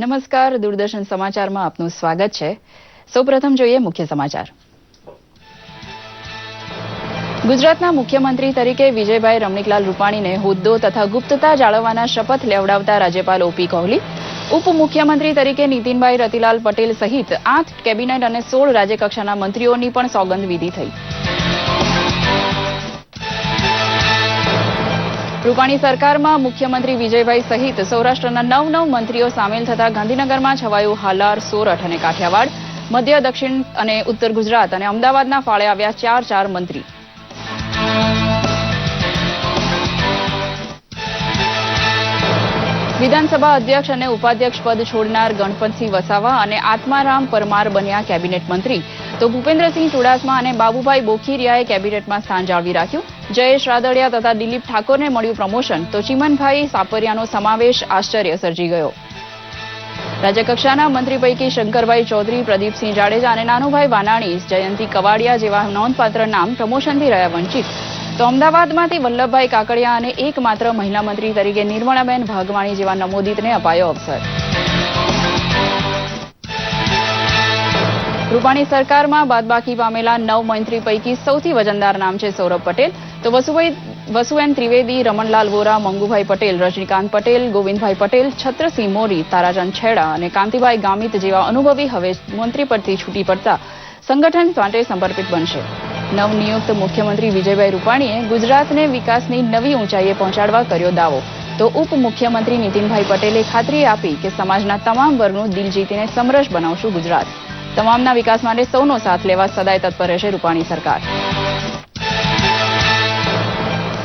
નમસ્કાર, દૂરદર્શન સમાચારમાં આપનું સ્વાગત છે। સૌપ્રથમ જોઈએ મુખ્ય સમાચાર। ગુજરાતના મુખ્યમંત્રી તરીકે વિજયભાઈ રમણીકલાલ રૂપાણીને હોદ્દો તથા ગુપ્તતા જાળવવાના શપથ લેવડાવતા રાજ્યપાલ ઓપી કોહલી, ઉપમુખ્યમંત્રી તરીકે નીતિનભાઈ રતિલાલ પટેલ સહિત 8 કેબિનેટ અને 16 રાજ્યકક્ષાના મંત્રીઓની પણ સોગંદવિધિ થઈ। રૂપાણી સરકારમાં મુખ્યમંત્રી વિજયભાઈ સહિત સૌરાષ્ટ્રના 9 મંત્રીઓ સામેલ થતા ગાંધીનગરમાં છવાયું હાલાર, સોરઠ અને કાઠિયાવાડ, મધ્ય, દક્ષિણ અને ઉત્તર ગુજરાત અને અમદાવાદના ફાળે આવ્યા 4 મંત્રી। વિધાનસભા અધ્યક્ષ અને ઉપાધ્યક્ષ પદ છોડનાર ગણપતસિંહ વસાવા અને આત્મારામ પરમાર બન્યા કેબિનેટ મંત્રી, તો ભૂપેન્દ્રસિંહ ચુડાસમા અને બાબુભાઈ બોખીરિયાએ કેબિનેટમાં સ્થાન જાળવી રાખ્યું। જયેશ રાદડિયા તથા દિલીપ ઠાકોરને મળ્યું પ્રમોશન, તો ચિમનભાઈ સાપરિયાનો સમાવેશ આશ્ચર્ય સર્જી ગયો। રાજ્યકક્ષાના મંત્રી પૈકી શંકરભાઈ ચૌધરી, પ્રદીપસિંહ જાડેજા અને નાનુભાઈ વાનાણી, જયંતી કવાડિયા જેવા નોંધપાત્ર નામ પ્રમોશનથી રહ્યા વંચિત, તો અમદાવાદમાંથી વલ્લભભાઈ કાકડિયા અને એકમાત્ર મહિલા મંત્રી તરીકે નિર્મળાબેન ભાગવાણી જેવા નમોદિતને અપાયો અવસર। રૂપાણી સરકારમાં બાદબાકી પામેલા 9 મંત્રી પૈકી સૌથી વજનદાર નામ છે સૌરભ પટેલ, તો વસુએન ત્રિવેદી, રમણલાલ વોરા, મંગુભાઈ પટેલ, રજનીકાંત પટેલ, ગોવિંદભાઈ પટેલ, છત્રસિંહ મોરી, તારાચંદ છેડા અને કાંતિભાઈ ગામિત જેવા અનુભવી હવે મંત્રી પરથી છૂટી પડતા સંગઠન માટે સમર્પિત બનશે। નવનિયુક્ત મુખ્યમંત્રી વિજયભાઈ રૂપાણીએ ગુજરાતને વિકાસની નવી ઊંચાઈએ પહોંચાડવા કર્યો દાવો, તો ઉપમુખ્યમંત્રી નીતિનભાઈ પટેલે ખાતરી આપી કે સમાજના તમામ વર્ગનું દિલ જીતીને સમરસ બનાવશું ગુજરાત। તમામના વિકાસ માટે સૌનો સાથ લેવા સદાય તત્પર રહેશે રૂપાણી સરકાર।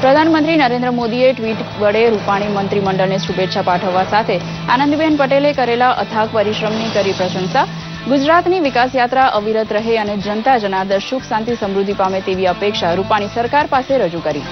પ્રધાનમંત્રી નરેન્દ્ર મોદીએ ટ્વીટ વડે રૂપાણી મંત્રીમંડળને શુભેચ્છા પાઠવવા સાથે આનંદીબેન પટેલે કરેલા અથાગ પરિશ્રમની કરી પ્રશંસા। ગુજરાતની વિકાસ યાત્રા અવિરત રહે અને જનતા જનાર્દન સુખ, શાંતિ, સમૃદ્ધિ પામે તેવી અપેક્ષા રૂપાણી સરકાર પાસે રજૂ કરી।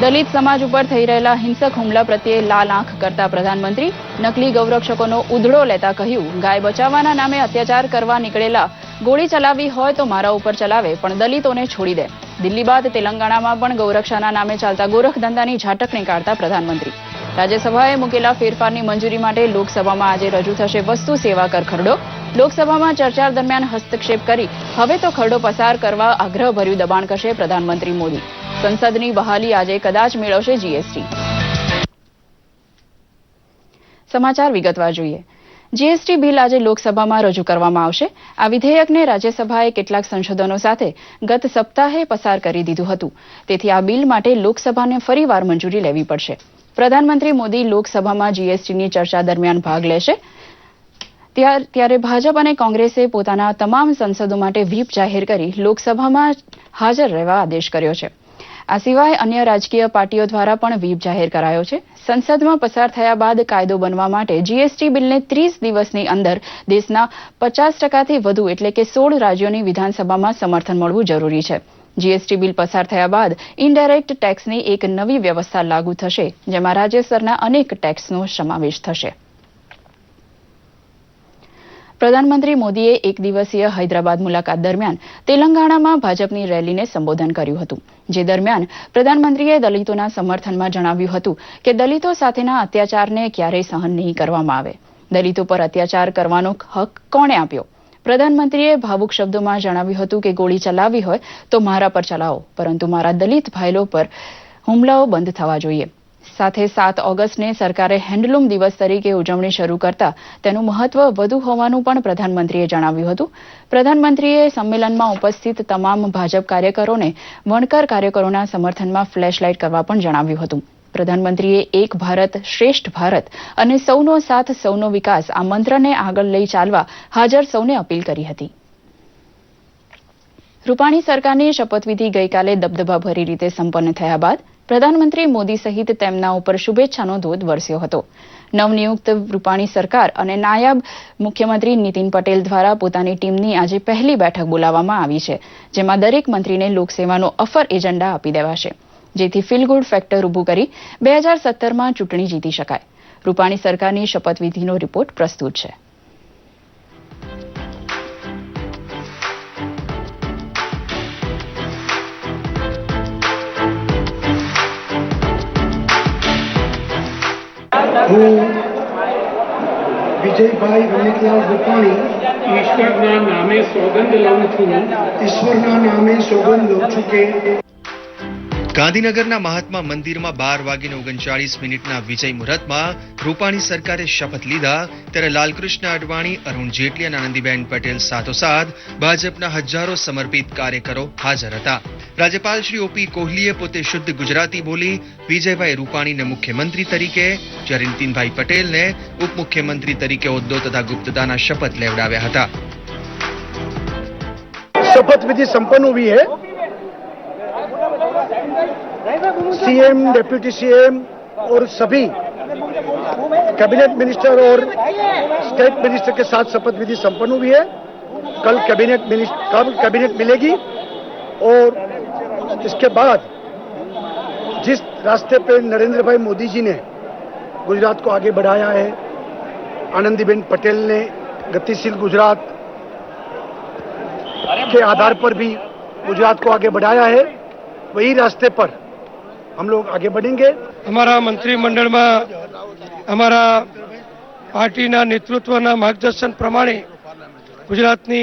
દલિત સમાજ ઉપર થઈ રહેલા હિંસક હુમલા પ્રત્યે લાલ આંખ કરતા પ્રધાનમંત્રી નકલી ગૌરક્ષકોનો ઉધડો લેતા કહ્યું, ગાય બચાવવાના નામે અત્યાચાર કરવા નીકળેલા ગોળી ચલાવવી હોય તો મારા ઉપર ચલાવે, પણ દલિતોને છોડી દે। દિલ્હી બાદ તેલંગાણામાં પણ ગૌરક્ષાના નામે ચાલતા ગોરખધંધાની ઝાટકણી કાઢતા પ્રધાનમંત્રી રાજ્યસભાએ મૂકેલા ફેરફારની મંજૂરી માટે લોકસભામાં આજે રજૂ થશે વસ્તુ સેવા કર ખરડો। લોકસભામાં ચર્ચા દરમિયાન હસ્તક્ષેપ કરી હવે તો ખરડો પસાર કરવા આગ્રહભર્યું દબાણ કરશે પ્રધાનમંત્રી મોદી। સંસદની બહાલી આજે કદાચ મેળવશે જીએસટી। સમાચાર વિગતવાર જોઈએ। જીએસટી બિલ આજે લોકસભામાં રજૂ કરવામાં આવશે। આ વિધેયકને રાજ્યસભાએ કેટલાક સંશોધનો સાથે ગત સપ્તાહે પસાર કરી દીધું હતું, તેથી આ બિલ માટે લોકસભાને ફરીવાર મંજૂરી લેવી પડશે। પ્રધાનમંત્રી મોદી લોકસભામાં જીએસટીની ચર્ચા દરમિયાન ભાગ લેશે, ત્યારે ભાજપ અને કોંગ્રેસે પોતાના તમામ સંસદો માટે વ્હીપ જાહેર કરી લોકસભામાં હાજર રહેવા આદેશ કર્યો છે। આ સિવાય અન્ય રાજકીય પાર્ટીઓ દ્વારા પણ વ્હીપ જાહેર કરાયો છે। સંસદમાં પસાર થયા બાદ કાયદો બનવા માટે જીએસટી બિલને 30 દિવસની અંદર દેશના 50%થી વધુ એટલે કે 16 રાજ્યોની વિધાનસભામાં સમર્થન મળવું જરૂરી છે। જીએસટી બિલ પસાર થયા બાદ ઇનડાયરેક્ટ ટેક્સની એક નવી વ્યવસ્થા લાગુ થશે, જેમાં રાજ્ય સ્તરના અનેક ટેક્સનો સમાવેશ થશે। પ્રધાનમંત્રી મોદીએ એક દિવસીય હૈદરાબાદ મુલાકાત દરમિયાન તેલંગાણામાં ભાજપની રેલીને સંબોધન કર્યું હતું, જે દરમિયાન પ્રધાનમંત્રીએ દલિતોના સમર્થનમાં જણાવ્યું હતું કે દલિતો સાથેના અત્યાચારને ક્યારેય સહન નહીં કરવામાં આવે। દલિતો પર અત્યાચાર કરવાનો હક કોણે આપ્યો? પ્રધાનમંત્રીએ ભાવુક શબ્દોમાં જણાવ્યું હતું કે ગોળી ચલાવવી હોય તો મારા પર ચલાવો, પરંતુ મારા દલિત ભાઈઓ પર હુમલાઓ બંધ થવા જોઈએ। સાથે 7 ઓગસ્ટને સરકારે હેન્ડલૂમ દિવસ તરીકે ઉજવણી શરૂ કરતા તેનું મહત્વ વધુ હોવાનું પણ પ્રધાનમંત્રીએ જણાવ્યું હતું। પ્રધાનમંત્રીએ સંમેલનમાં ઉપસ્થિત તમામ ભાજપ કાર્યકરોને વણકર કાર્યકરોના સમર્થનમાં ફ્લેશલાઇટ કરવા પણ જણાવ્યું હતું। પ્રધાનમંત્રીએ એક ભારત શ્રેષ્ઠ ભારત અને સૌનો સાથ સૌનો વિકાસ આ મંત્રને આગળ લઈ ચાલવા હાજર સૌને અપીલ કરી હતી। રૂપાણી સરકારની શપથવિધિ ગઈકાલે દબદબાભરી રીતે સંપન્ન થયા બાદ પ્રધાનમંત્રી મોદી સહિત તેમના ઉપર શુભેચ્છાનો ધોધ વરસ્યો હતો। નવનિયુક્ત રૂપાણી સરકાર અને નાયબ મુખ્યમંત્રી નીતિન પટેલ દ્વારા પોતાની ટીમની આજે પહેલી બેઠક બોલાવવામાં આવી છે, જેમાં દરેક મંત્રીને લોકસેવાનો અફર એજન્ડા આપી દેવાશે, જેથી ફીલ ગુડ ફેક્ટર ઊભું કરી 2017માં ચૂંટણી જીતી શકાય। રૂપાણી સરકારની શપથવિધિનો રિપોર્ટ પ્રસ્તુત છે। હું વિજયભાઈ રમતલાલ રૂપાણી ઈશ્વરના નામે સોગંદ લઉં છું કે ગાંધીનગરના મહાત્મા મંદિરમાં 12:39 વિજય મુહૂર્તમાં રૂપાણી સરકારે શપથ લીધા ત્યારે લાલકૃષ્ણ અડવાણી, અરુણ જેટલી અને આનંદીબેન પટેલ સાથોસાથ ભાજપના હજારો સમર્પિત કાર્યકરો હાજર હતા. રાજ્યપાલ શ્રી ઓપી કોહલીએ પોતે શુદ્ધ ગુજરાતી બોલી વિજયભાઈ રૂપાણીને મુખ્યમંત્રી તરીકે, જ્યારે નીતિનભાઈ પટેલને ઉપમુખ્યમંત્રી તરીકે હોદ્દો તથા ગુપ્તતાના શપથ લેવડાવ્યા હતા. शपथ विधि संपन्न हुई है. सीएम, डिप्टी सीएम और सभी कैबिनेट मिनिस्टर और स्टेट मिनिस्टर के साथ शपथ विधि संपन्न हुई है. कल कैबिनेट मिलेगी और इसके बाद जिस रास्ते पे नरेंद्र भाई मोदी जी ने गुजरात को आगे बढ़ाया है, आनंदीबेन पटेल ने गतिशील गुजरात के आधार पर भी गुजरात को आगे बढ़ाया है, वही रास्ते पर हम लोग आगे बढ़ेंगे. हमारा मंत्रिमंडल में हमारा पार्टीना नेतृत्वना मार्गदर्शन प्रमाणे गुजरातनी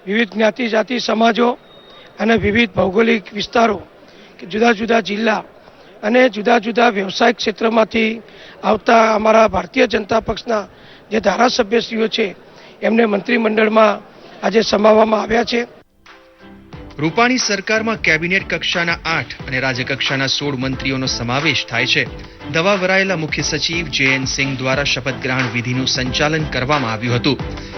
विविध ज्ञाति जाति समाजों અને વિવિધ ભૌગોલિક વિસ્તારો કે જુદા જુદા જિલ્લા અને જુદા જુદા વ્યવસાયિક ક્ષેત્રમાંથી આવતા અમારા ભારતીય જનતા પક્ષના જે ધારાસભ્યશ્રીઓ છે એમને મંત્રીમંડળમાં આજે સમાવવામાં આવ્યા છે. રૂપાણી સરકારમાં કેબિનેટ કક્ષાના 8 અને રાજ્ય કક્ષાના 16 મંત્રીઓનો સમાવેશ થાય છે. નવા વરાયેલા મુખ્ય સચિવ જે.એન. સિંઘ દ્વારા શપથ ગ્રહણ વિધિનું સંચાલન કરવામાં આવ્યું હતું.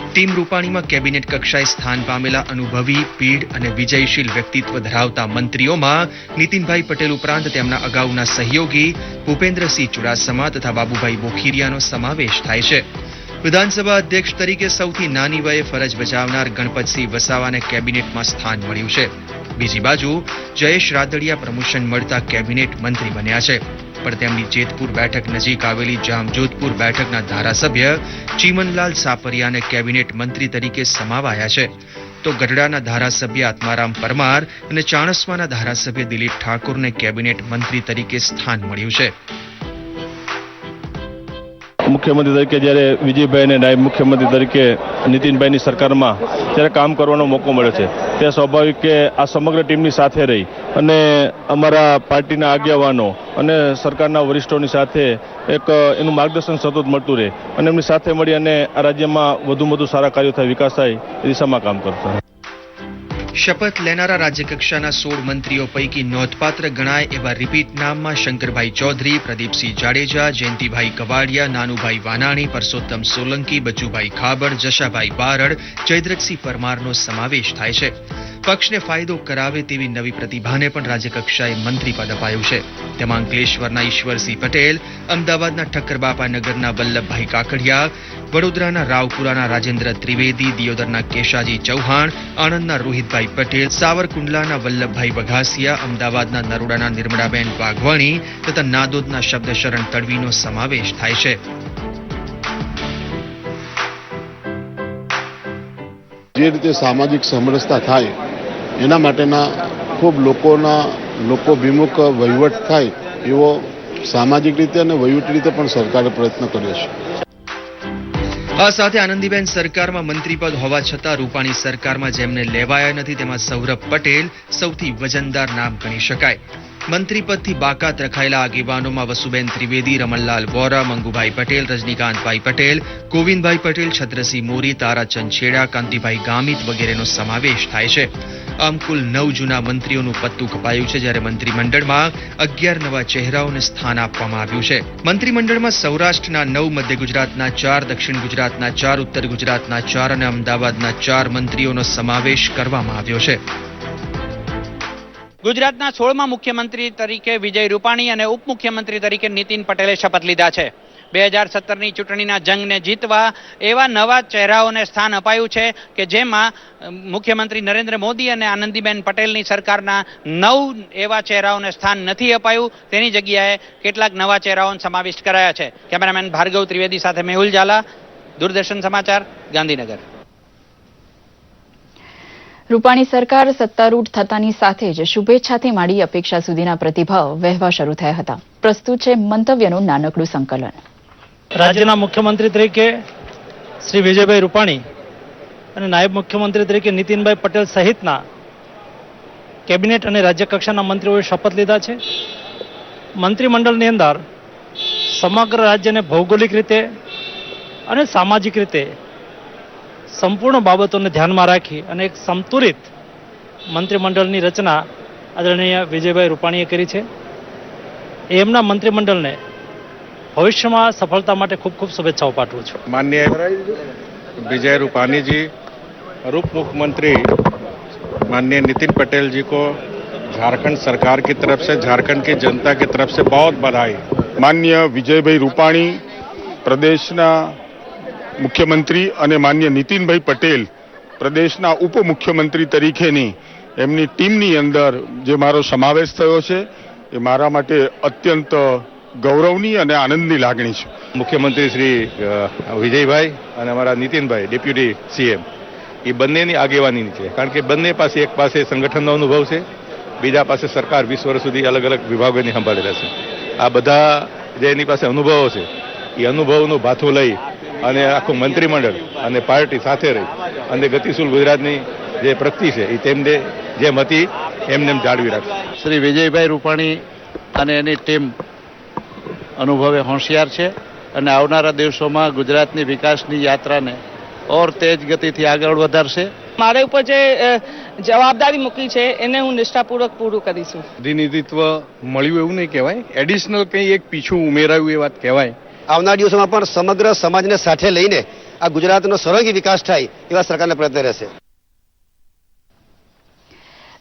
ટીમ રૂપાણીમાં કેબિનેટ કક્ષાએ સ્થાન પામેલા અનુભવી, પીઢ અને વિજયશીલ વ્યક્તિત્વ ધરાવતા મંત્રીઓમાં નીતિનભાઈ પટેલ ઉપરાંત તેમના અગાઉના સહયોગી ભૂપેન્દ્રસિંહ ચુડાસમા તથા બાબુભાઈ બોખીરિયાનો સમાવેશ થાય છે. વિધાનસભા અધ્યક્ષ તરીકે સૌથી નાની વયે ફરજ બજાવનાર ગણપતસિંહ વસાવાને કેબિનેટમાં સ્થાન મળ્યું છે. બીજી બાજુ જયેશ રાદડિયા પ્રમોશન મળતા કેબિનેટ મંત્રી બન્યા છે, પણ તેમની જેતપુર બેઠક નજીક આવેલી જામજોધપુર બેઠકના ધારાસભ્ય ચીમનલાલ સાપરિયાને કેબિનેટ મંત્રી તરીકે સમાવાયા છે. તો ગઢડાના ધારાસભ્ય આત્મારામ પરમાર અને ચાણસ્માના ધારાસભ્ય દિલીપ ઠાકોરને કેબિનેટ મંત્રી તરીકે સ્થાન મળ્યું છે. મુખ્યમંત્રી તરીકે જ્યારે વિજયભાઈ અને નાયબ મુખ્યમંત્રી તરીકે નીતિનભાઈની સરકારમાં જ્યારે કામ કરવાનો મોકો મળ્યો છે, તે સ્વાભાવિક કે આ સમગ્ર ટીમની સાથે રહી અને અમારા પાર્ટીના આગેવાનો અને સરકારના વરિષ્ઠોની સાથે એક એનું માર્ગદર્શન સતત મળતું રહે અને એમની સાથે મળી અને આ રાજ્યમાં વધુમાં વધુ સારા કાર્યો થાય, વિકાસ થાય એ દિશામાં કામ કરતા. શપથ લેનારા રાજ્યકક્ષાના 16 મંત્રીઓ પૈકી નોંધપાત્ર ગણાય એવા રિપીટ નામમાં શંકરભાઈ ચૌધરી, પ્રદીપસિંહ જાડેજા, જયંતિભાઈ કવાડિયા, નાનુભાઈ વાનાણી, પરસોત્તમ સોલંકી, બચુભાઈ ખાબડ, જશાભાઈ બારડ, જયદ્રથસિંહ પરમારનો સમાવેશ થાય છે. પક્ષને ફાયદો કરાવે તેવી નવી પ્રતિભાને પણ રાજ્યકક્ષાએ મંત્રી પદ અપાયું છે. તેમાં અંકલેશ્વરના ઈશ્વરસિંહ પટેલ, અમદાવાદના ઠક્કરબાપા નગરના વલ્લભભાઈ કાકડિયા, વડોદરાના રાવપુરાના રાજેન્દ્ર ત્રિવેદી, દિયોદરના કેશાજી ચૌહાણ, આણંદના રોહિતભાઈ પટેલ, સાવરકુંડલાના વલ્લભભાઈ બઘાસિયા, અમદાવાદના નરોડાના નિર્મળાબેન વાઘવાણી તથા નાદોદના શબ્દશરણ તડવીનો સમાવેશ થાય છે. જે રીતે સામાજિક સમરસતા થાય એના માટેના ખૂબ લોકોભિમુખ વહીવટ થાય એવો સામાજિક રીતે અને વહીવટી રીતે પણ સરકારે પ્રયત્ન કર્યો છે. આ સાથે આનંદીબેન સરકારમાં મંત્રીપદ હોવા છતાં રૂપાણી સરકારમાં જેમને લેવાયા નથી તેમાં સૌરભ પટેલ સૌથી વજનદાર નામ ગણી શકાય. મંત્રીપદથી બાકાત રખાયેલા આગેવાનોમાં વસુબેન ત્રિવેદી, રમણલાલ વોરા, મંગુભાઈ પટેલ, રજનીકાંતભાઈ પટેલ, ગોવિંદભાઈ પટેલ, છત્રસિંહ મોરી, તારાચંદ છેડા, કાંતિભાઈ ગામિત વગેરેનો સમાવેશ થાય છે. આમ કુલ 9 જૂના મંત્રીઓનું પત્તું કપાયું છે, જ્યારે મંત્રીમંડળમાં 11 નવા ચહેરાઓને સ્થાન આપવામાં આવ્યું છે. મંત્રીમંડળમાં સૌરાષ્ટ્રના 9, મધ્ય ગુજરાતના 4, દક્ષિણ ગુજરાતના 4, ઉત્તર ગુજરાતના 4 અને અમદાવાદના 4 મંત્રીઓનો સમાવેશ કરવામાં આવ્યો છે. ગુજરાતના 16મા મુખ્યમંત્રી તરીકે વિજય રૂપાણી અને ઉપમુખ્યમંત્રી તરીકે નીતિન પટેલે શપથ લીધા છે. 2017ની ચૂંટણીના જંગને જીતવા એવા નવા ચહેરાઓને સ્થાન અપાયું છે કે જેમાં મુખ્યમંત્રી નરેન્દ્ર મોદી અને આનંદીબેન પટેલની સરકારના 9 એવા ચહેરાઓને સ્થાન નથી અપાયું. તેની જગ્યાએ કેટલાક નવા ચહેરાઓનો સમાવેશ કરાયા છે. કેમેરામેન ભાર્ગવ ત્રિવેદી સાથે મેહુલ ઝાલા, દૂરદર્શન સમાચાર, ગાંધીનગર. રૂપાણી સરકાર સત્તારૂઢ થતાની સાથે જ શુભેચ્છાથી માંડી અપેક્ષા સુધીના પ્રતિભાવ વહેવા શરૂ થયા હતા. પ્રસ્તુત છે મંતવ્યનું નાનકડું સંકલન. રાજ્યના મુખ્યમંત્રી તરીકે શ્રી વિજયભાઈ રૂપાણી અને નાયબ મુખ્યમંત્રી તરીકે નીતિનભાઈ પટેલ સહિતના કેબિનેટ અને રાજ્ય કક્ષાના મંત્રીઓએ શપથ લીધા છે. મંત્રીમંડળની અંદર સમગ્ર રાજ્યને ભૌગોલિક રીતે અને સામાજિક રીતે સંપૂર્ણ બાબતોને ધ્યાનમાં રાખી અને એક સંતુલિત મંત્રીમંડળની રચના આદરણીય વિજયભાઈ રૂપાણીએ કરી છે. એમના મંત્રીમંડળને ભવિષ્યમાં સફળતા માટે ખૂબ ખૂબ શુભેચ્છાઓ પાઠવું છું. माननीय विजय रूपाणी जी और उप मुख्यमंत्री माननीय नितिन पटेल जी को झारखंड सरकार की तरफ से, झारखंड की जनता की तरफ से बहुत बधाई. માન્ય વિજયભાઈ રૂપાણી પ્રદેશના મુખ્યમંત્રી અને માન્ય નીતિનભાઈ પટેલ પ્રદેશના ઉપમુખ્યમંત્રી તરીકેની એમની ટીમની અંદર જે મારો સમાવેશ થયો છે એ મારા માટે અત્યંત ગૌરવની અને આનંદની લાગણી છે. મુખ્યમંત્રી શ્રી વિજયભાઈ અને અમારા નીતિનભાઈ ડેપ્યુટી સીએમ એ બંનેની આગેવાની છે, કારણ કે બંને પાસે એક પાસે સંગઠનનો અનુભવ છે, બીજા પાસે સરકાર 20 વર્ષ સુધી અલગ અલગ વિભાગોની સંભાળેલા છે. આ બધા જે એની પાસે અનુભવો છે એ અનુભવનું ભાથું લઈ અને આખું મંત્રીમંડળ અને પાર્ટી સાથે રહી અને ગતિશીલ ગુજરાતની જે પ્રગતિ છે એ તેમને જેમ હતી એમને જાળવી રાખશે. શ્રી વિજયભાઈ રૂપાણી અને એની ટીમ અનુભવે હોશિયાર છે અને આવનારા દિવસોમાં ગુજરાતની વિકાસની યાત્રાને ઓર તેજ ગતિથી આગળ વધારશે. મારા ઉપર જે જવાબદારી મૂકી છે એને હું નિષ્ઠાપૂર્વક પૂરું કરીશું. પ્રતિનિધિત્વ મળ્યું એવું નહીં કહેવાય, એડિશનલ કંઈ એક પીછું ઉમેરાયું એ વાત કહેવાય. આવનાર દિવસોમાં પણ સમગ્ર સમાજને સાથે લઈને આ ગુજરાતનો સર્વાંગી વિકાસ થાય એવા સરકારના પ્રયત્ન રહેશે.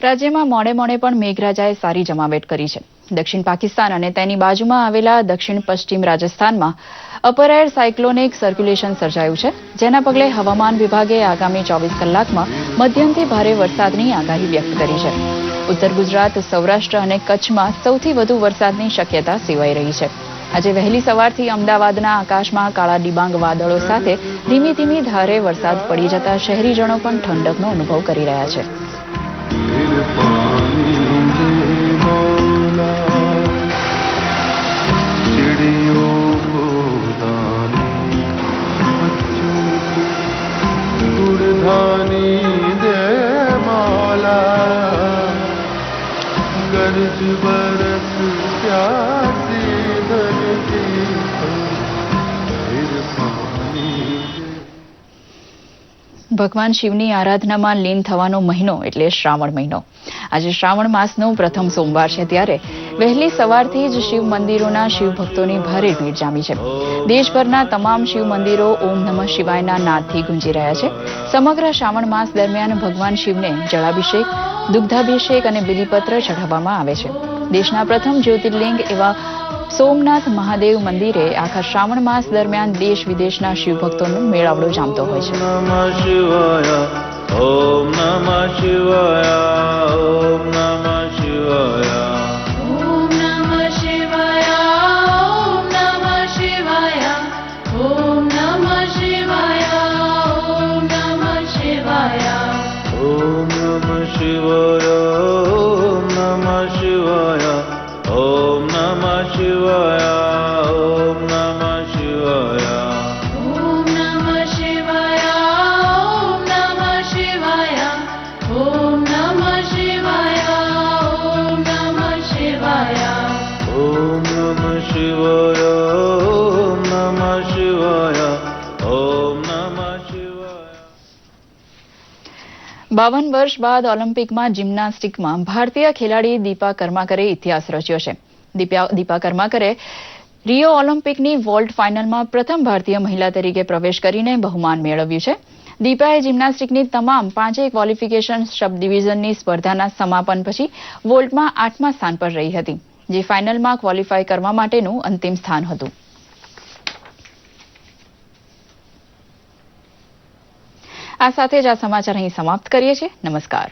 રાજ્યમાં મોડે મોડે પણ મેઘરાજાએ સારી જમાવટ કરી છે. દક્ષિણ પાકિસ્તાન અને તેની બાજુમાં આવેલા દક્ષિણ પશ્ચિમ રાજસ્થાનમાં અપર એર સાયક્લોનિક સર્ક્યુલેશન સર્જાયું છે, જેના પગલે હવામાન વિભાગે આગામી 24 કલાકમાં મધ્યમથી ભારે વરસાદની આગાહી વ્યક્ત કરી છે. ઉત્તર ગુજરાત, સૌરાષ્ટ્ર અને કચ્છમાં સૌથી વધુ વરસાદની શક્યતા સેવાઈ રહી છે. આજે વહેલી સવારથી અમદાવાદના આકાશમાં કાળા ડિબાંગ વાદળો સાથે ધીમી ધીમી ધારે વરસાદ પડી જતા શહેરીજનો પણ ઠંડકનો અનુભવ કરી રહ્યા છે. ભગવાન શિવની આરાધનામાં લીન થવાનો મહિનો એટલે શ્રાવણ મહિનો. આજે શ્રાવણ માસનો પ્રથમ સોમવાર છે, ત્યારે વહેલી સવારથી જ શિવ મંદિરોના શિવ ભક્તોની ભારે ભીડ જામી છે. દેશભરના તમામ શિવ મંદિરો ઓમ નમઃ શિવાયના નાદથી ગુંજી રહ્યા છે. સમગ્ર શ્રાવણ માસ દરમિયાન ભગવાન શિવને જળાભિષેક, દુગ્ધાભિષેક અને બિલીપત્ર ચઢાવવામાં આવે છે. દેશના પ્રથમ જ્યોતિર્લિંગ એવા સોમનાથ મહાદેવ મંદિરે આખા શ્રાવણ માસ દરમિયાન દેશ વિદેશના શિવ ભક્તોનો મેળાવડો જામતો હોય છે. ઓમ નમઃ શિવાય, ઓમ નમઃ શિવાય, ઓમ નમઃ શિવાય, ઓમ નમઃ શિવાય, ઓમ નમઃ શિવાય, ઓમ નમઃ શિવાય, ઓમ નમઃ શિવાય, ઓમ નમઃ શિવાય, ઓમ નમઃ શિવાય, ઓમ નમઃ શિવાય, ઓમ નમઃ શિવાય, ઓમ નમઃ શિવાય, ઓમ નમઃ શિવાય, ઓમ નમઃ શિવાય, ઓમ નમઃ શિવાય, ઓમ નમઃ શિવાય, ઓમ નમઃ શિવાય. 52 વર્ષ બાદ ઓલિમ્પિકમાં જિમ્નાસ્ટિકમાં ભારતીય ખેલાડી દીપા કર્માકરે ઇતિહાસ રચ્યો છે. દીપા કર્માકરે રિયો ઓલિમ્પિકની વોલ્ટ ફાઇનલમાં પ્રથમ ભારતીય મહિલા તરીકે પ્રવેશ કરીને બહુમાન મેળવ્યું છે. દીપાએ જિમ્નાસ્ટિકની તમામ 5 ક્વોલિફિકેશન સબ ડિવિઝનની સ્પર્ધાના સમાપન પછી વોલ્ટમાં 8મા સ્થાન પર રહી હતી, જે ફાઇનલમાં ક્વોલિફાય કરવા માટેનું અંતિમ સ્થાન હતું. આ સાથે જ આ સમાચાર અહીં સમાપ્ત કરીએ છીએ. નમસ્કાર.